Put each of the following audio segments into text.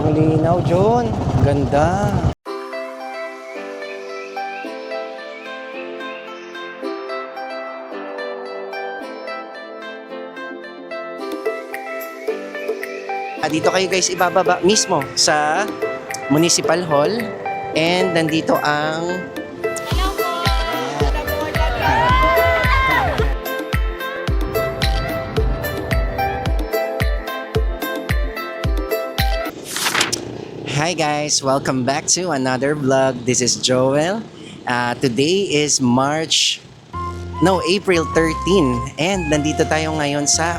Ang linaw, John. Ganda. Dito kayo guys ibababa mismo sa Municipal Hall and nandito ang Hi guys, welcome back to another vlog. This is Joel. Today is April 13 and nandito tayo ngayon sa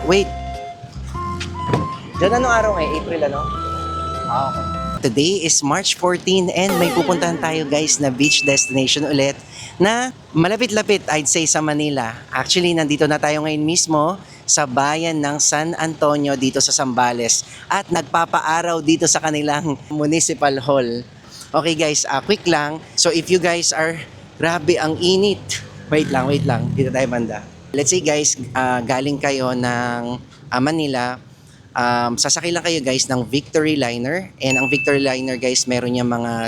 Diyan anong araw ngayon? April ano? Okay. Today is March 14 and may pupuntahan tayo guys na beach destination ulit na malapit-lapit I'd say sa Manila. Actually, nandito na tayo ngayon mismo sa bayan ng San Antonio dito sa Zambales at nagpapaaraw dito sa kanilang Municipal Hall. Okay guys, quick lang. So if you guys are, grabe ang init. Wait lang. Dito tayo banda. Let's say guys, galing kayo ng Manila. Sasakay lang kayo guys ng Victory Liner and ang Victory Liner guys meron niya mga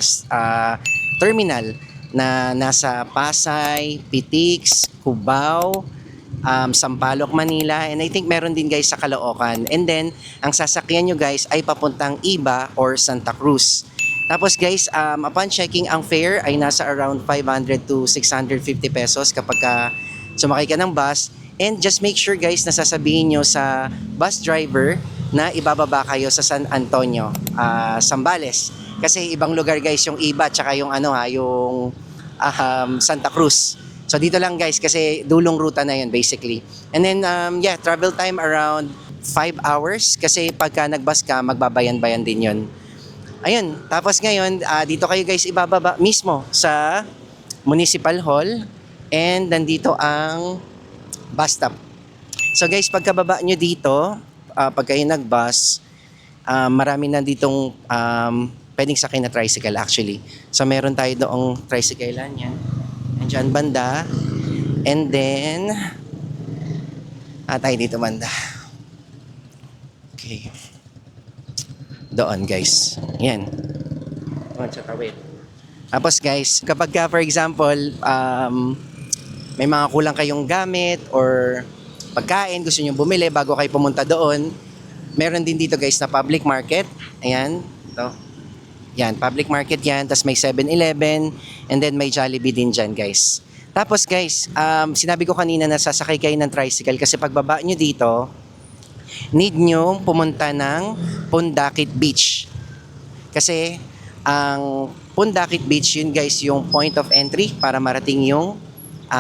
terminal na nasa Pasay, Pitix, Cubao, Sampaloc, Manila and I think meron din guys sa Caloocan and then ang sasakyan nyo guys ay papuntang Iba or Santa Cruz. Tapos guys, upon checking ang fare ay nasa around 500 to 650 pesos kapag sumakay ka ng bus and just make sure guys na sasabihin nyo sa bus driver na ibababa kayo sa San Antonio, Zambales. Kasi ibang lugar guys yung Iba tsaka yung yung Santa Cruz. So dito lang guys kasi dulong ruta na yun basically. And then travel time around 5 hours kasi pagka nagbus ka magbabayan-bayan din yun. Ayun, tapos ngayon dito kayo guys ibababa mismo sa Municipal Hall and nandito ang bus stop. So guys pagkababa nyo dito, pag kayo nag-bus, marami na ditong pwedeng sakay na tricycle actually. So meron tayo doong tricyclean yan. Andiyan banda. And then, tayo dito banda. Okay. Doon guys. Yan. Doon sa tawid. Tapos guys, kapag ka, for example, may mga kulang kayong gamit or pagkain, gusto nyo bumili bago kayo pumunta doon, meron din dito guys na public market. Ayan, ito. Yan, public market yan. Tapos may 7-Eleven and then may Jollibee din dyan guys. Tapos guys, sinabi ko kanina na sasakay kayo ng tricycle kasi pagbaba nyo dito, need nyo pumunta ng Pundakit Beach. Kasi ang Pundakit Beach yun guys yung point of entry para marating yung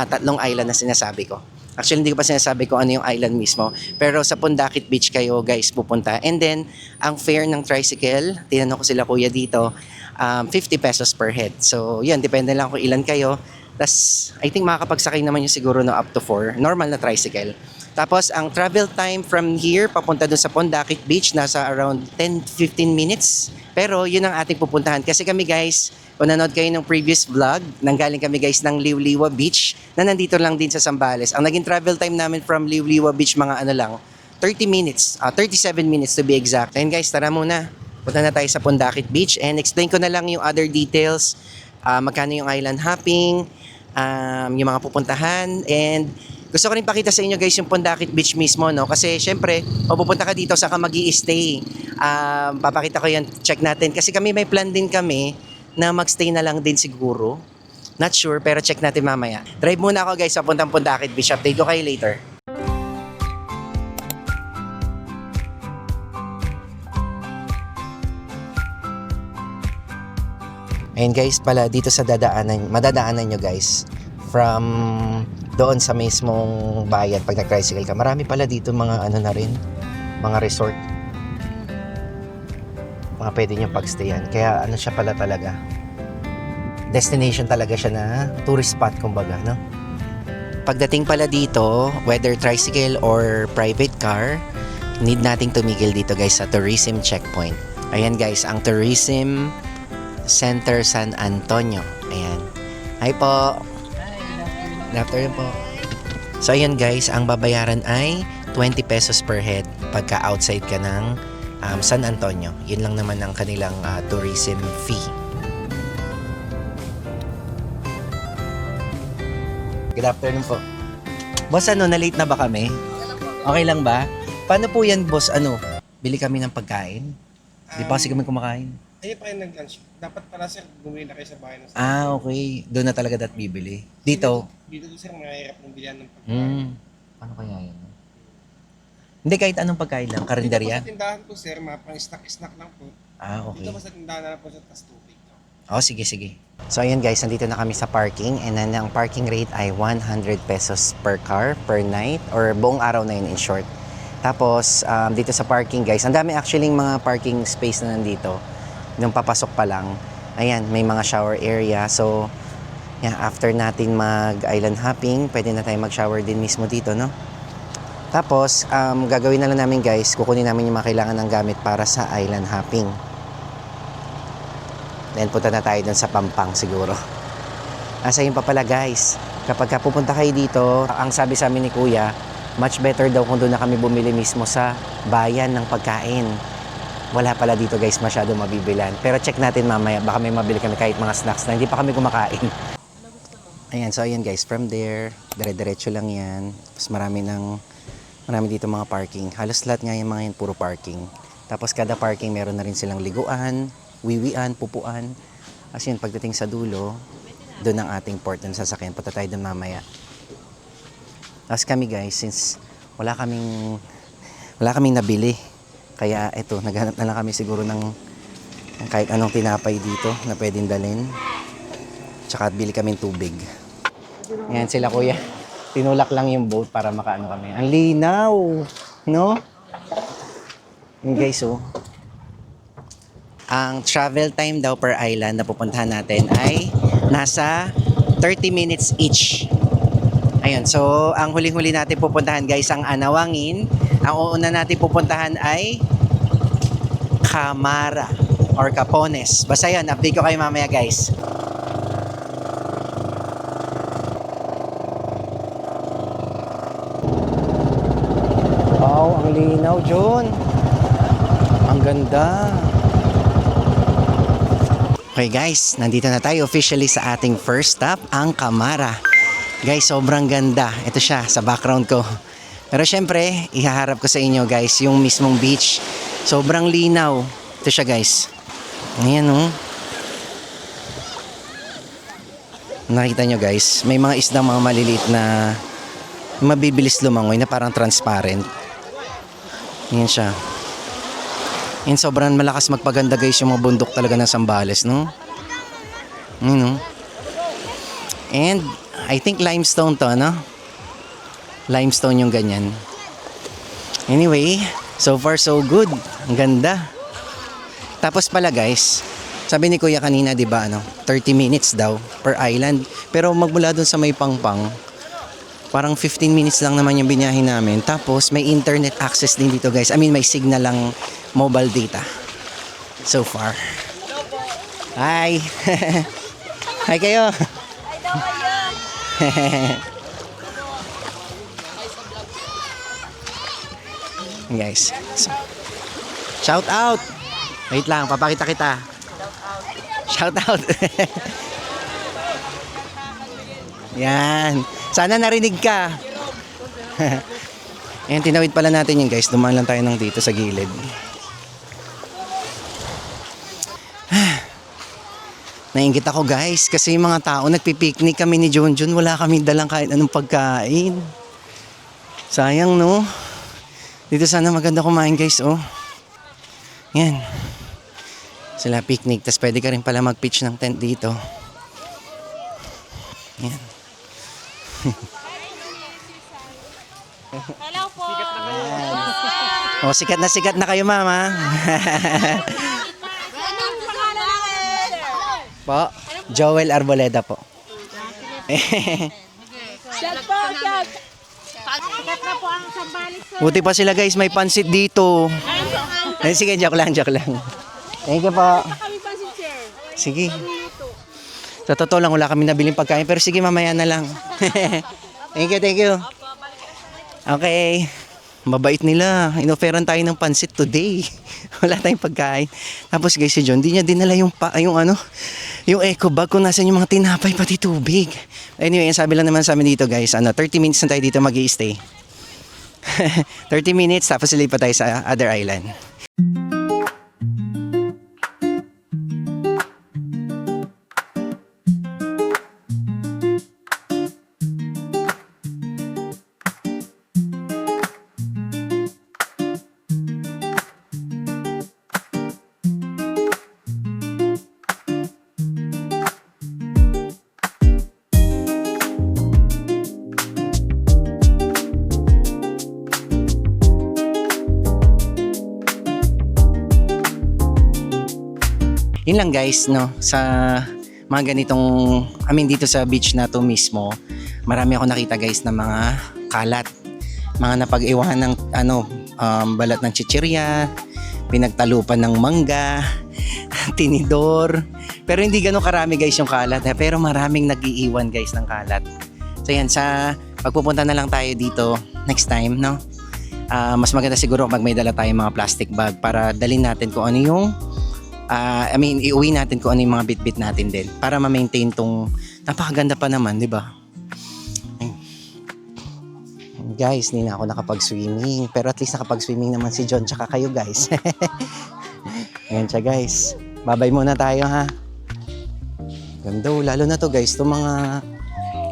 tatlong island na sinasabi ko. Actually, hindi ko pa sinasabi kung ano yung island mismo. Pero sa Pundakit Beach kayo guys pupunta. And then, ang fare ng tricycle, tinanong ko sila kuya dito, 50 pesos per head. So, yun, depende lang kung ilan kayo. Tapos, I think makakapagsakay naman yung siguro no up to 4. Normal na tricycle. Tapos, ang travel time from here, papunta dun sa Pundakit Beach, nasa around 10-15 minutes. Pero, yun ang ating pupuntahan. Kasi kami guys, kung nanood kayo ng previous vlog, nanggaling kami guys ng Liwliwa Beach na nandito lang din sa Zambales. Ang naging travel time namin from Liwliwa Beach mga 30 minutes, 37 minutes to be exact. And guys, tara muna. Punta na tayo sa Pundakit Beach and explain ko na lang yung other details, magkano yung island hopping, yung mga pupuntahan and gusto ko rin pakita sa inyo guys yung Pundakit Beach mismo, no? Kasi syempre, pupunta ka dito sa ka mag-i-stay. Papakita ko yan, check natin. Kasi kami may plan din kami na magstay na lang din siguro. Not sure, pero check natin mamaya. Drive muna ako guys, papuntang Pundakit Beach. Update ko kayo later. Ayun guys, pala dito sa madadaanan nyo guys. From doon sa mismong bayan pag nag-tricycle ka. Marami pala dito mga na rin, mga resort. Mga pwede nyo pagstayan. Kaya siya pala talaga. Destination talaga siya na tourist spot kumbaga, no? Pagdating pala dito, whether tricycle or private car, need nating tumigil dito guys sa tourism checkpoint. Ayan guys, ang Tourism Center San Antonio. Ayan. Hi po. Good afternoon po. So ayan guys, ang babayaran ay 20 pesos per head pagka outside ka ng San Antonio. Yun lang naman ang kanilang tourism fee. Good afternoon po. Boss, na-late na ba kami? Okay lang ba? Paano po yan, boss? Bili kami ng pagkain? Di pa kasi kami kumakain. Ayun pa kayo nag-lunch. Dapat pala sir, bumili na kayo sa bahay ng Okay. Doon na talaga bibili. Dito? Dito sir, mahirap ng bilihan ng pagkain. Paano kaya yan? Hindi, kahit anong pagkain lang. Karinderya? Dito po sa tindahan po sir, mga pang snack lang po. Okay. Dito po sa tindahan na lang po sa tas tubig. Sige. So ayan guys, nandito na kami sa parking and then ang parking rate ay 100 pesos per car per night or buong araw na yun in short. Tapos dito sa parking guys, ang dami actually mga parking space na nandito. Nung papasok pa lang, ayan, may mga shower area. So yeah, after natin mag-island hopping, pwede na tayo mag-shower din mismo dito, no? Tapos, gagawin na lang namin guys, kukunin namin yung mga kailangan ng gamit para sa island hopping. Then punta na tayo dun sa Pampang siguro. Yun pa pala guys, kapag pupunta kayo dito, ang sabi sa amin ni Kuya, much better daw kung doon na kami bumili mismo sa bayan ng pagkain. Wala pala dito guys masyado mabibilan. Pero check natin mamaya, baka may mabili kami kahit mga snacks na hindi pa kami kumakain. Ayan, so ayan guys, from there, dire-diretso lang yan. Tapos marami dito mga parking. Halos lahat nga yung mga yan, puro parking. Tapos kada parking meron na rin silang liguan, wiwian, pupuan. As yun, pagdating sa dulo, doon ang ating port ng sasakyan. Punta tayo doon mamaya. Tapos kami guys, since wala kaming nabili. Kaya eto, naghanap na lang kami siguro ng kahit anong tinapay dito na pwedeng dalhin. Tsaka bili kaming tubig. Ayan sila kuya. Tinulak lang yung boat para makaano kami. Ang linaw! No? Yun guys, oh. Ang travel time daw per island na pupuntahan natin ay nasa 30 minutes each. Ayun, so ang huling-huli natin pupuntahan guys ang Anawangin. Ang uuna natin pupuntahan ay Camara or Capones. Basta yun, update ko kayo mamaya guys. Wow, ang linaw, John. Ang ganda. Okay guys, nandito na tayo officially sa ating first stop, ang Camara. Guys, sobrang ganda. Ito siya sa background ko. Pero syempre, ihaharap ko sa inyo guys yung mismong beach. Sobrang linaw. Ito siya guys. Ayan oh. Nakita nyo guys, may mga isdang mga maliliit na mabibilis lumangoy na parang transparent. Ayan siya. And sobrang malakas magpaganda guys yung mga bundok talaga ng Zambales, no? Ayan oh. And I think limestone to, no? Limestone yung ganyan. Anyway, so far so good. Ang ganda. Tapos pala guys, sabi ni Kuya kanina, 'di ba, 30 minutes daw per island. Pero magmula doon sa may Pangpang, parang 15 minutes lang naman yung biniyahin namin. Tapos may internet access din dito guys. I mean, may signal lang mobile data. So far. Hi. Hi kayo. Guys. So, shout out. Wait lang, papakita kita. Shout out. Yan. Sana narinig ka. Ayan, tinawid pala natin yun guys. Dumaan lang tayo ng dito sa gilid. Nainggit ako guys kasi yung mga tao nagpipiknik kami ni Junjun, wala kami dalang kahit anong pagkain. Sayang no. Dito sana maganda kumain guys oh. Yan. Sila picnic, tas pwede ka rin pala mag-pitch ng tent dito. Yan. Hello po. Oh, sikat na kayo mama. Anong pangalan natin? Po, Joel Arboleda po. Shot po, shot. Sikat na po ang Zambales. Buti pa sila guys, may pansit dito. Sige, joke lang. Thank you po. Kami pa si Chair. Sige. Sa totoo lang, wala kami nabiling pagkain. Pero sige, mamaya na lang. Thank you. Okay. mabait nila. Inoferan tayo ng pansit today. Wala tayong pagkain. Tapos guys, si John, di niya dinala yung yung eco bag kung nasan yung mga tinapay pati tubig. Anyway, sabi lang naman sa amin dito guys, 30 minutes na tayo dito mag-i-stay. 30 minutes tapos lilipat tayo sa other island. Yun lang guys, no, sa mga ganitong, dito sa beach na to mismo, marami ako nakita guys na mga kalat, mga napag-iwan ng balat ng chichirya, pinagtalupan ng mangga, tinidor, pero hindi ganun karami guys yung kalat, pero maraming nag-iiwan guys ng kalat. So yan, sa pagpupunta na lang tayo dito next time, no, mas maganda siguro pag may dala tayong mga plastic bag para dalhin natin kung ano yung iuwi natin kung ano yung mga bit-bit natin din para ma-maintain tong napakaganda pa naman, di ba? Guys, hindi na ako nakapag-swimming, pero at least nakapag-swimming naman si John tsaka kayo guys. Ayan siya guys. Babay muna tayo ha. Ganda, lalo na to guys, itong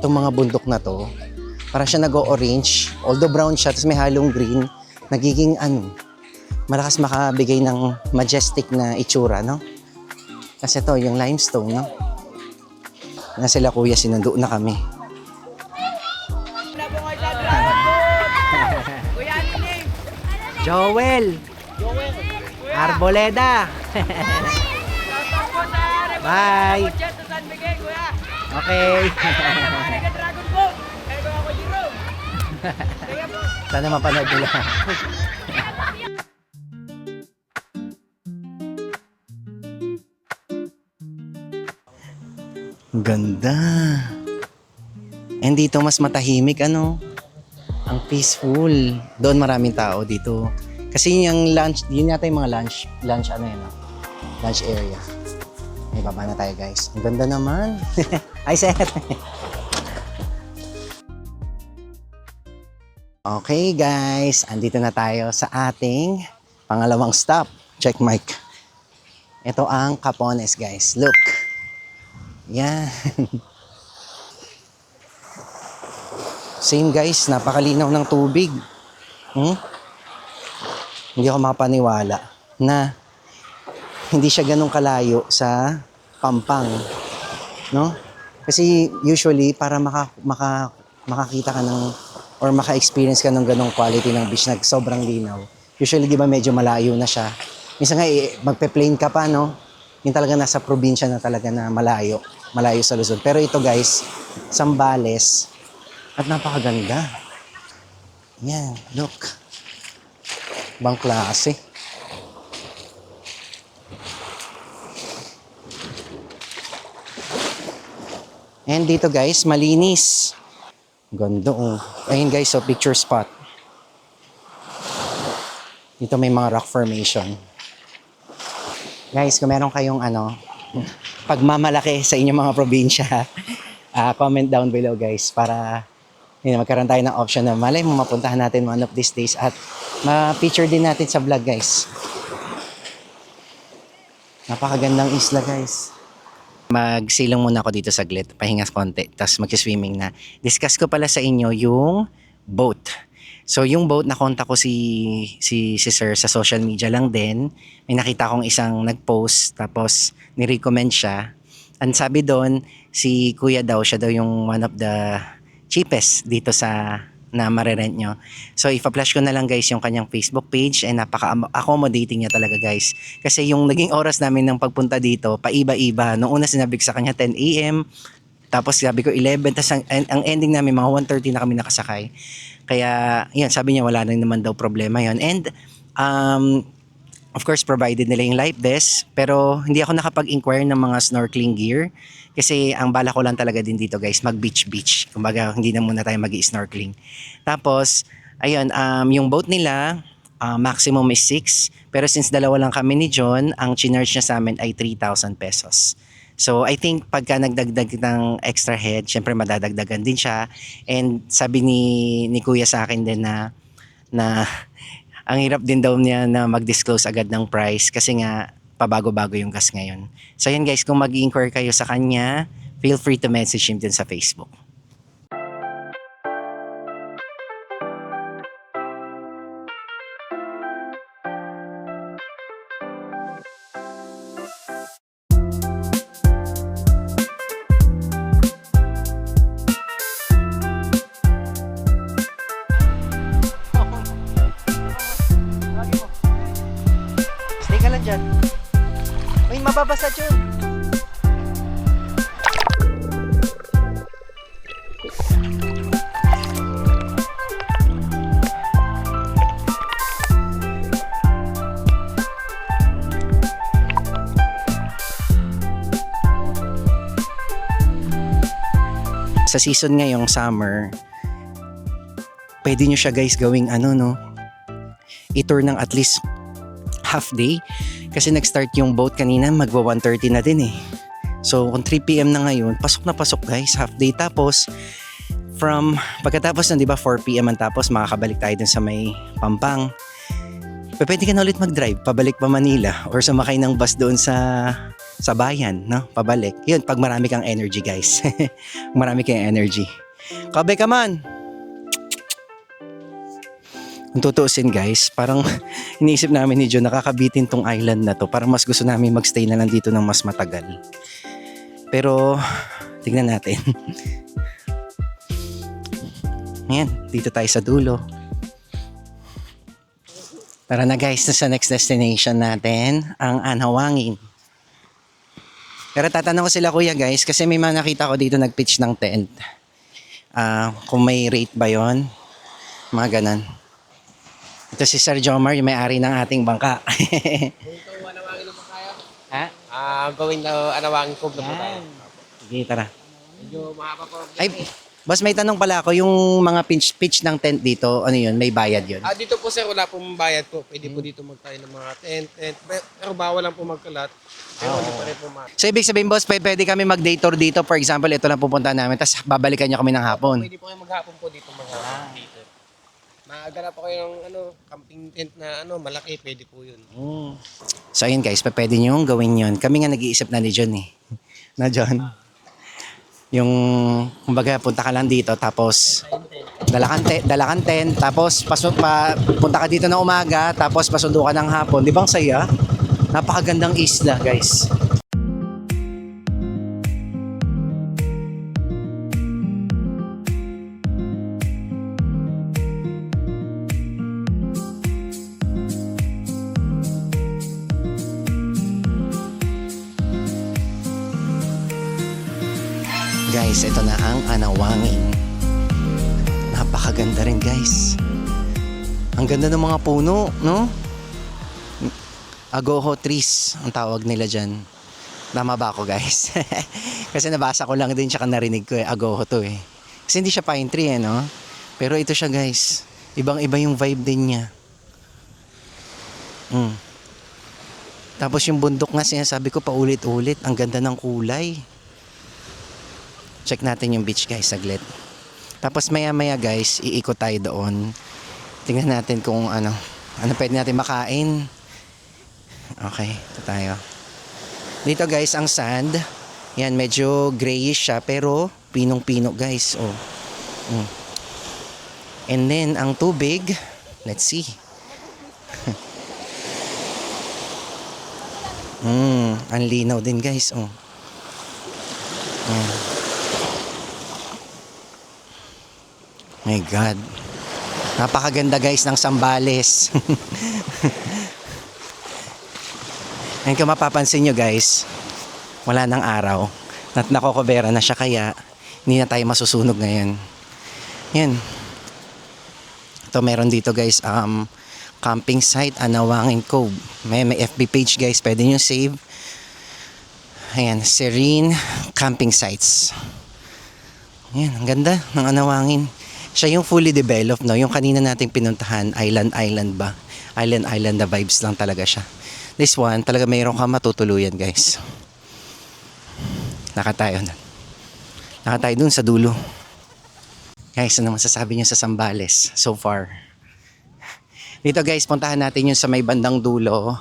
mga bundok na to. Para siya nag-o-orange, although brown siya, tapos may halong green, nagiging malakas makabigay ng majestic na itsura, no? Kasi to, yung limestone, no? Na sila kuya, sinundo na kami. Joel! Arboleda! Bye! Okay! Sana mapanood nila. Ganda. And dito mas matahimik, Ang peaceful. Doon maraming tao dito. Kasi yung lunch, yun yata yung mga lunch lunch area. May baba na tayo guys. Ang ganda naman. Hi, sir. Okay guys, andito na tayo sa ating pangalawang stop. Check mic. Ito ang Capones guys. Look. Yan. Same guys, napakalinaw ng tubig. Hindi ako makapaniwala na hindi siya ganun kalayo sa Pampang. No? Kasi usually para makakita ka ng or maka-experience ka ng ganung quality ng beach na sobrang linaw. Usually di ba medyo malayo na siya. Minsan nga magpe-plane ka pa, no? Yung talaga nasa probinsya na talaga na malayo sa Luzon. Pero ito guys, Zambales, at napakaganda. Yan, look. Ibang klase. And dito guys, malinis. Ganda oh. Ayun guys, so picture spot. Dito may mga rock formation. Guys, kung meron kayong pagmamalaki sa inyong mga probinsya, comment down below guys para magkaroon tayo ng option na malay mo mapuntahan natin one of these days at ma-feature din natin sa vlog guys. Napakagandang isla guys. Magsilong muna ako dito saglit, pahinga konti, tapos mag-swimming na. Discuss ko pala sa inyo yung boat. So yung boat, nakontak ko si sir sa social media lang din. May nakita kong isang nag-post tapos ni-recommend siya. Ang sabi doon, si kuya daw, siya daw yung one of the cheapest dito sa na marirent nyo. So ipa-flash ko na lang guys yung kanyang Facebook page and napaka-accommodating niya talaga guys. Kasi yung naging oras namin ng pagpunta dito, paiba-iba. Noong una sinabi ko sa kanya 10 AM, tapos sabi ko 11, tapos ang ending namin mga 1:30 na kami nakasakay. Kaya, yan, sabi niya wala na naman daw problema yon. And, of course, provided nila yung life vest. Pero, hindi ako nakapag-inquire ng mga snorkeling gear. Kasi, ang bala ko lang talaga din dito, guys, mag-beach-beach. Kumbaga, hindi na muna tayo mag-i-snorkeling. Tapos, Ayun, yung boat nila, maximum is 6. Pero since dalawa lang kami ni John, ang chinarge niya sa amin ay 3,000 pesos. So I think pagka nagdagdag ng extra head, syempre madadagdagan din siya. And sabi ni Kuya sa akin din na ang hirap din daw niya na mag-disclose agad ng price kasi nga pabago-bago yung gas ngayon. So yan guys, kung mag-inquire kayo sa kanya, feel free to message him din sa Facebook. Stay ka lang dyan. Uy, mababasa dyan. Sa season ngayong summer, pwede nyo siya guys gawing i-tour ng at least half day. Kasi nag-start yung boat kanina, magwa 1:30 na din eh. So kung 3 PM na ngayon, pasok na pasok guys, half day. Tapos pagkatapos nun, di ba 4 PM ang tapos, makakabalik tayo dun sa may Pampang. Pwede ka na ulit mag-drive, pabalik pa Manila or sumakay ng bus doon sa bayan, no? Pabalik. Yun, pag marami kang energy guys. Marami kang energy. Kabe ka man! Kung tutuusin guys, parang iniisip namin ni John nakakabitin tong island na to. Parang mas gusto namin magstay na lang dito ng mas matagal. Pero, tignan natin. Ayan, dito tayo sa dulo. Tara na guys, sa next destination natin, ang Anhawangin. Pero tatanong ko sila kuya guys, kasi may mga nakita ko dito nag-pitch ng tent. Kung may rate ba yon, mga ganan. Ito si Sir Jomar, yung may-ari ng ating bangka. Kung anawangin naman kaya? Ha? Gawin na anawangin ko na po tayo. Sige, tara. Medyo mahaba po. Ay, boss, may tanong pala ako, yung mga pitch ng tent dito, ano yun, may bayad yun? Dito po sir, wala pong bayad po. Pwede po dito magtayo ng mga tent. Pero bawal lang po magkalat. Pero hindi pa rin po So, ibig sabihin, boss, pwede kami mag-day tour dito. For example, ito lang pupunta namin, tapos babalikan niyo kami ng hapon. Pwede po kayo maghapon po dito. Dito. Maagara po kayo ng camping tent na malaki. Pwede po yun. So, ayun guys, pwede nyo gawin yun. Kami nga nag-iisip na ni John eh. Na John? Yung, kumbaga, punta ka lang dito, tapos dala kang tent, tapos punta ka dito ng umaga, tapos pasundo ka ng hapon. Di ba ang saya? Napakagandang isla, guys. Guys, ito na ang Anhawangin. Napakaganda rin guys. Ang ganda ng mga puno, no? Agoho trees ang tawag nila dyan. Tama ba ako guys? Kasi nabasa ko lang din tsaka narinig ko eh. Agoho to eh. Kasi hindi siya pine tree eh, no? Pero ito siya guys. Ibang iba yung vibe din niya. Tapos yung bundok nga sinasabi ko paulit-ulit. Ang ganda ng kulay. Check natin yung beach guys, saglit. Tapos maya-maya guys, iikot tayo doon. Tingnan natin kung ano pwede natin makain. Okay, ito tayo. Dito guys, ang sand. Yan, medyo grayish siya, pero pinong-pino guys. Oh. And then, ang tubig, let's see. Ang linaw din guys. Oh. My God. Napakaganda guys ng Zambales. And kung mapapansin nyo guys, wala nang araw. Nakokobera na siya kaya hindi na tayo masusunog ngayon. Yan. Ito meron dito guys, camping site, Anhawangin Cove. May FB page guys, pwede nyo save. Ayan, Serene Camping Sites. Yan, ang ganda ng Anhawangin. Siya yung fully developed, no? Yung kanina nating pinuntahan, island ba? Island na vibes lang talaga siya. This one, talaga mayroon ka matutuluyan, guys. Nakatayo dun sa dulo. Guys, ano masasabi niyo sa Zambales so far? Dito guys, puntahan natin yung sa may bandang dulo.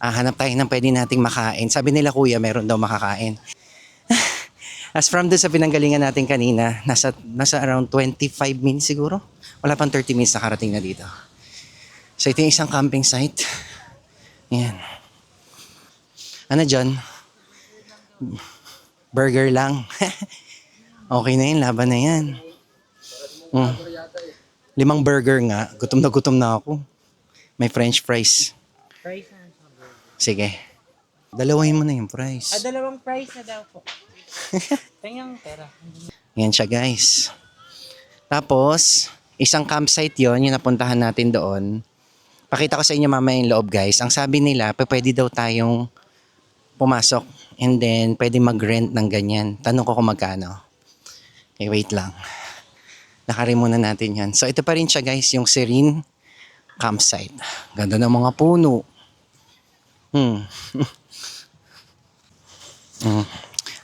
Hanap tayo ng pwede nating makain. Sabi nila kuya, meron daw makakain. As from doon sa pinanggalingan natin kanina, nasa around 25 minutes siguro. Wala pang 30 minutes nakarating na dito. So ito yung isang camping site. Ayan. Ano dyan? Burger lang. Okay na yun, laban na yan. 5 burger nga. Gutom na ako. May french fries. Price na. Sige. Dalawahin mo na yung fries. Dalawang price na daw po. Tanyang pera. Yan siya guys. Tapos, isang campsite yon yung napuntahan natin doon. Pakita ko sa inyo mamaya yung loob guys. Ang sabi nila, pwede daw tayong pumasok and then pwede mag-rent ng ganyan. Tanong ko kung magkano. Okay, wait lang. Nakarin muna natin yan. So ito pa rin siya guys, yung Serene campsite. Ganda ng mga puno.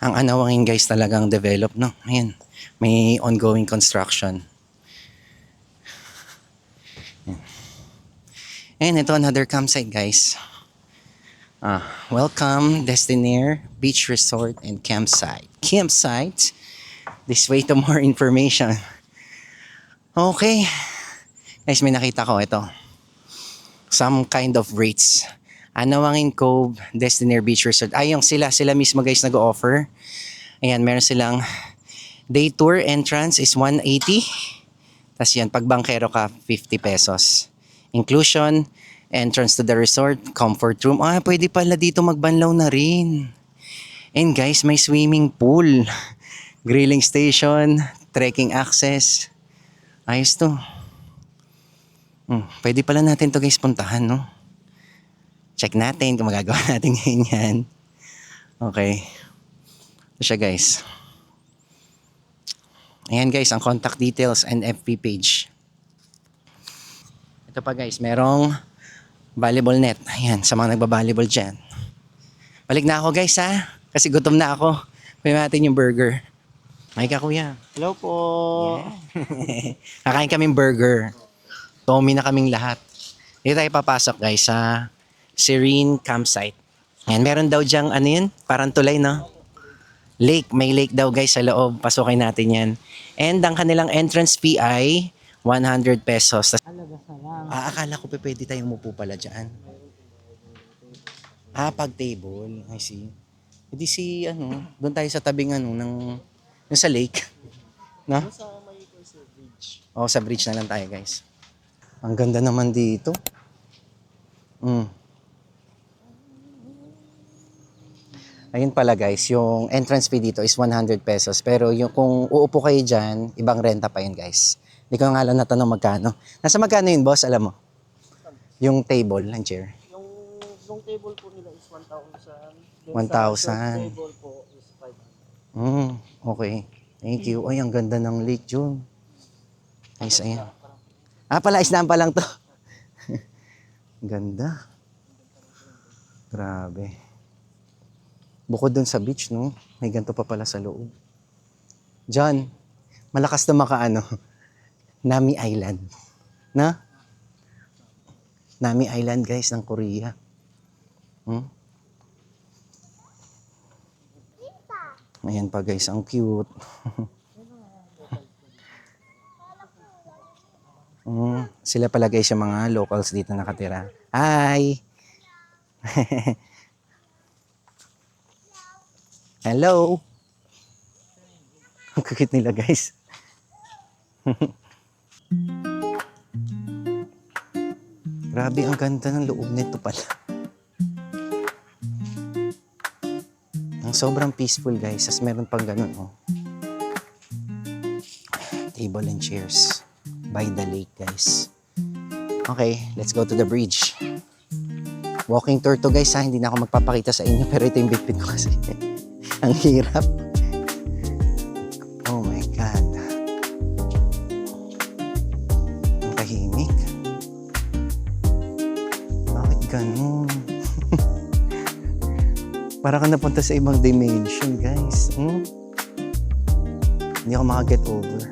Ang Anawangin guys talagang develop, no? Ayan, may ongoing construction. And ito another campsite guys. Welcome Destinaire Beach Resort and Campsite. This way to more information. Okay. Guys, may nakita ko ito. Some kind of rates. Anawangin Cove, Destinaire Beach Resort. Yung sila mismo guys nag-offer. Ayan, meron silang day tour entrance is 180. Tapos yan, pag bangkero ka, 50 pesos. Inclusion, entrance to the resort, comfort room. Pwede pala dito magbanlaw na rin. And guys, may swimming pool. Grilling station, trekking access. Ayos to. Pwede pala natin to guys puntahan, no? Check natin kung magagawa natin ngayon yan. Okay. Ito siya guys. Ayan guys, ang contact details and FB page. Ito pa guys, merong volleyball net. Ayan, sa mga nagbabalibol dyan. Balik na ako guys ha. Kasi gutom na ako. Pwede natin yung burger. May ka kuya. Hello po. Yeah. Kakain kaming burger. Tommy na kaming lahat. Dito tayo papasok guys sa Serene Campsite. Ayan, meron daw dyang ano yun? Parang tulay, no? Lake. May lake daw guys sa loob. Pasukin natin yan. And ang kanilang entrance fee ay 100 pesos. Akala ko pwede tayong umupo pala dyan. Pag table. I see. Hindi doon tayo sa tabing yung sa lake. No? Sa bridge na lang tayo guys. Ang ganda naman dito. Ayun pala guys, yung entrance fee dito is 100 pesos. Pero yung kung uupo kayo dyan, ibang renta pa yun guys. Hindi ko nga alam natanong magkano. Nasa magkano yun boss, alam mo? Yung table and chair. Yung table po nila is 1,000. 1,000. Table po is 500. Okay. Thank you. Ay, ang ganda ng lake dyan. Nice, ayan. Pala, isdaan pa lang to. Ganda. Grabe. Bukod dun sa beach, no? May ganito pa pala sa loob. John, malakas na Nami Island. Na? Nami Island, guys, ng Korea. Ayan pa, guys. Ang cute. Sila pala, guys, yung mga locals dito nakatira. Hi! Hello! Ang kukit nila guys. Grabe, ang ganda ng loob nito pala. Ang sobrang peaceful guys. As meron pang ganun table and chairs by the lake guys. Okay, let's go to the bridge. Walking tour to guys ha. Hindi na ako magpapakita sa inyo pero ito yung bitbit ko kasi. Ang hirap. Oh my God. Para ka napunta sa ibang dimension, guys. Hindi ako makaget over.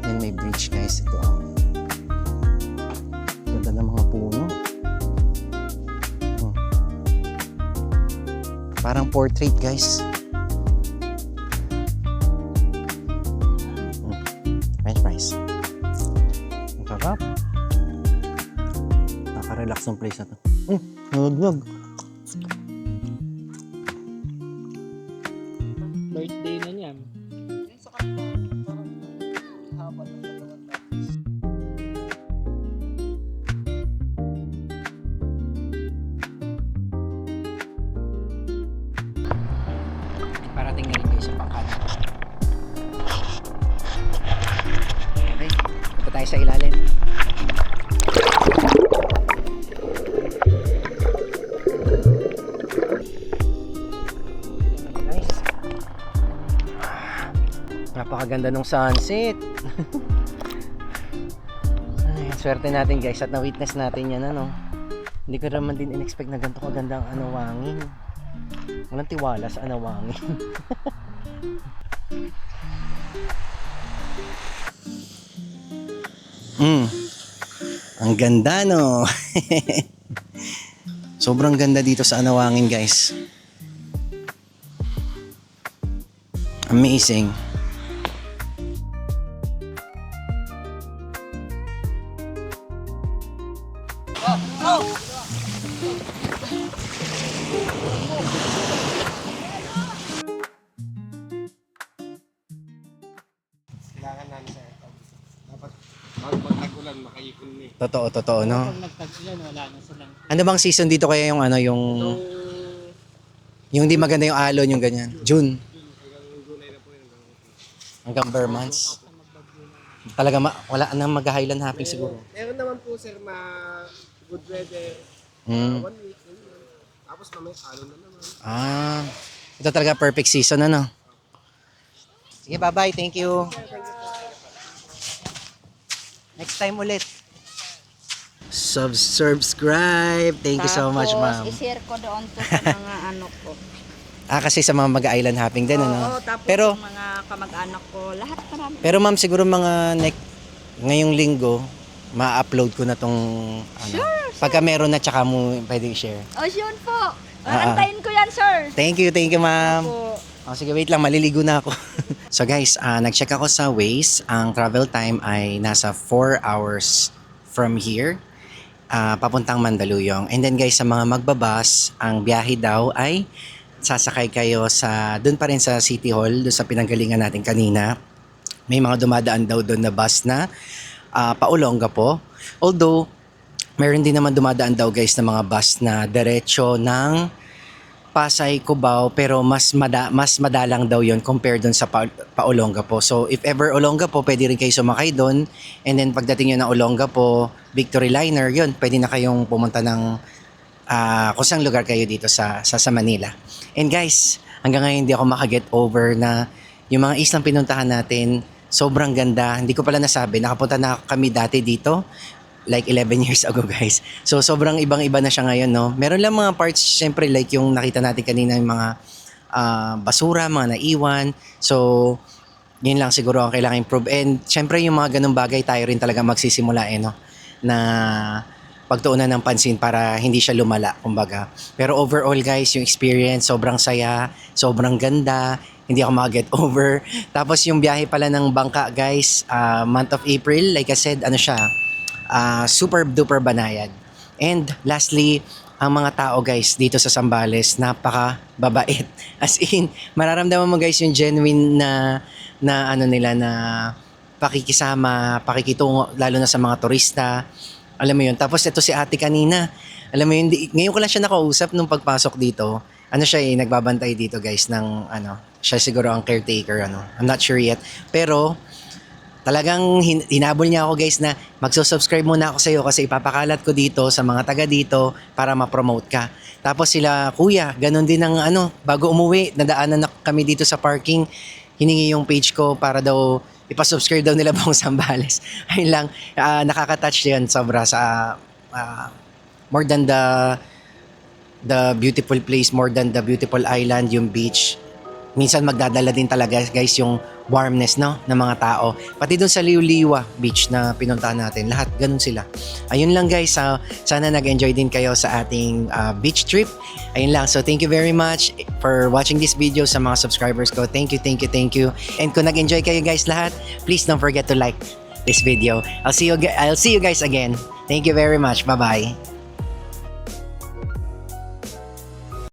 Yan, may bridge, guys. Ito. Ganda ng mga puno. Parang portrait, guys. French fries. Ang sarap. Nakaka-relax ng place na to. Nagnog. Birthday na niyan. Parating na rin kayo sa pangkat. Okay, punta tayo sa ilalim. Nice. Napakaganda ng sunset. Ay, swerte natin guys at na-witness natin yan ano. Hindi ko naman din in-expect na ganito kagandang anawangin. Walang tiwala sa anawangin. Ang ganda no. Sobrang ganda dito sa anawangin guys. Amazing. Kailangan namin sa ito. Dapat bago magtag-ulan, makaipon na eh. Totoo no. Pag nagtag-ulan, wala na silang... Ano bang season dito kaya yung ano yung yung di maganda yung alon yung ganyan? June Hanggang July na po yun. hanggang bare months. Talaga wala nang mag-highland hopping siguro. Meron naman po sir, good weather. Mm. 1 week. Tapos mamaya alon na naman. Ah, ito talaga perfect season ano. Sige, bye-bye. Thank you. Next time ulit. Subscribe. Thank you so much, ma'am. I-share ko doon po sa mga ano ko. Ah, kasi sa mga mag-island hopping din, ano? Oo, tapos Pero, yung mga kamag-anak ko, lahat marami. pero ma'am, siguro mga ngayong linggo, ma-upload ko na tong, ano. Sure, Pagka meron na, tsaka mo pwede i-share. O, yun po. Antayin ko yan, sir. Thank you, ma'am. Po. Oh, sige, wait lang, maliligo na ako. So guys, nag-check ako sa Waze. Ang travel time ay nasa 4 hours from here, papuntang Mandaluyong. And then guys, sa mga magbabas, ang biyahe daw ay sasakay kayo sa, doon pa rin sa City Hall, doon sa pinanggalingan natin kanina. May mga dumadaan daw doon na bus na pa po. Although, meron din naman dumadaan daw guys na mga bus na diretso ng Pasay, Cubao, pero mas madalang daw yon compared doon sa pa-Olongapo. So if ever Olongapo, pwede rin kayo sumakay doon. And then pagdating nyo ng Olongapo, Victory Liner, yun, pwede na kayong pumunta ng kung saan lugar kayo dito sa Manila. And guys, hanggang ngayon hindi ako makaget over na yung mga islang pinuntahan natin, sobrang ganda. Hindi ko pala nasabi, nakapunta na kami dati dito. Like 11 years ago guys. So sobrang ibang-iba na siya ngayon no. Meron lang mga parts syempre like yung nakita natin kanina yung mga basura, mga naiwan. So yun lang siguro ang kailangan improve. And syempre yung mga ganung bagay tayo rin talaga magsisimula no. Na pagtuunan ng pansin para hindi siya lumala kumbaga. Pero overall guys, yung experience sobrang saya, sobrang ganda. Hindi ako makaget over. Tapos yung biyahe pala ng bangka guys, month of April, like I said, ano siya, super duper banayad. And lastly, ang mga tao guys dito sa Zambales, napaka babait. As in, mararamdaman mo guys yung genuine na ano nila na pakikisama, pakikitungo lalo na sa mga turista. Alam mo yun. Tapos ito si ate kanina. Alam mo yun, ngayon ko lang siya nakausap nung pagpasok dito. Ano siya nagbabantay dito guys ng ano, siya siguro ang caretaker ano. I'm not sure yet. Pero talagang hinabol niya ako guys na magsusubscribe muna ako sa iyo kasi ipapakalat ko dito sa mga taga dito para ma-promote ka. Tapos sila, kuya, ganun din ang ano, bago umuwi, nadaanan na kami dito sa parking, hiningi yung page ko para daw ipasubscribe daw nila buong Zambales. Ayun lang, nakaka-touch yan sobra sa more than the beautiful place more than the beautiful island, yung beach. Minsan magdadala din talaga guys yung warmness no ng mga tao. Pati dun sa Liuliwa Beach na pinuntahan natin, lahat ganun sila. Ayun lang guys, sana nag-enjoy din kayo sa ating beach trip. Ayun lang, so thank you very much for watching this video sa mga subscribers ko. Thank you. And kung nag-enjoy kayo guys lahat, please don't forget to like this video. I'll see you guys again. Thank you very much. Bye-bye.